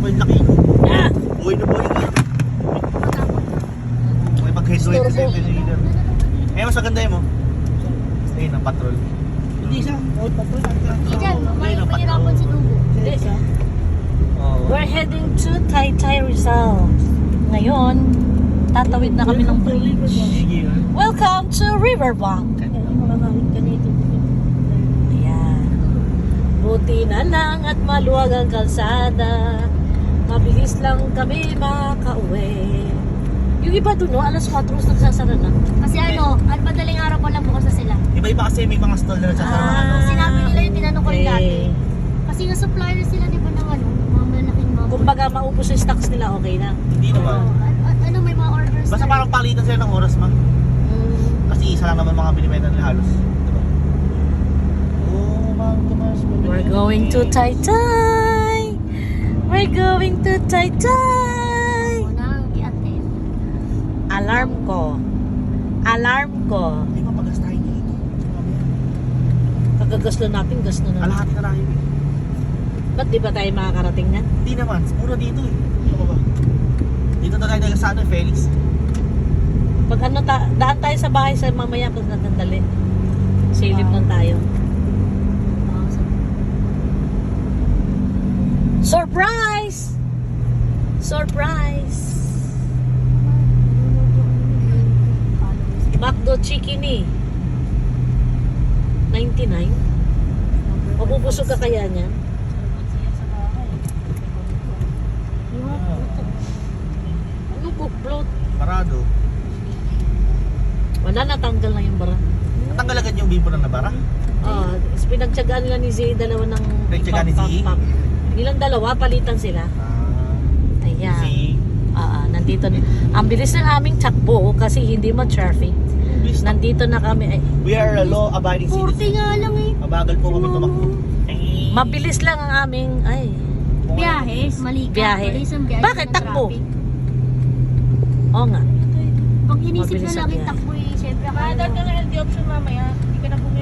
mo yung laki. Ah! Buhay na buhay ka. May pag-headway sa 7-liter. Eh, mas maganda yun mo. Ayun, ang patrol. Hindi siya. Road patrol. Diyan, may mahirapan si Dugo. Oo. We're heading to Taytay Rizal. Ngayon, tatawid na kami ng bridge. Sige, Welcome to Riverbank. Ayan. Buti na lang at maluwag ang kalsada. Mabilis lang kami makauwi. Yung iba dun, no, alas 4 nagsasara na. Kasi madaling araw pa lang bukas na sila. Iba-iba kasi may mga stall na nagsasama ng ano. Sinabi nila yung tinanong ko rin dati. Okay. Kasi nga supplier sila, di ba, ng mga malaking mga... Kumbaga, maubos yung stocks nila, okay na. Hindi naman. May mga orders Basta na parang palitan sila ng oras, ma'am. Kasi isa lang naman mga binibenta nila halos. Diba? Oh, Ma'am Tomas. We're going to Taytay. We're going to Taytay. nang i-attend. Alarm ko. Alarm ko. Hindi mapagas tayo dito. Pagkagaslo natin, gaslo na. Kalahati na tayo eh. Ba't di ba tayo makakarating na? Hindi naman, mura dito eh. Ano ba? Dito na tayo talaga sa ano, Felix. Pag daan tayo sa bahay sa mamaya pag natandali. Silip lang tayo. Surprise! Surprise! McDo Chicken eh. 99? Mabubusog ka kaya niyan? Ano buklot? Parado. Wala, natanggal na yung bara. Natanggal agad yung bimbo ng nabara. Pinagtyagaan nila ni Zee dalawa ng Pinagtyagaan ni Zee? Nilang dalawa, palitan sila. Ayan. Si... Nandito na. Ang bilis ng aming takbo kasi hindi ma-traffic. Nandito na kami. We are a law-abiding 40 citizen. nga lang eh. Mabagal po kami tumakbo. Mabilis lang ang aming, Biyahe, mali ka. Biyahe. Mali sa biyahe Bakit ng takbo? traffic. Oo nga. Pag inisip Mabilis na ang lagi biyahe. takbo eh, syempre Madad ka ng LD option mamaya, hindi ka na pumunta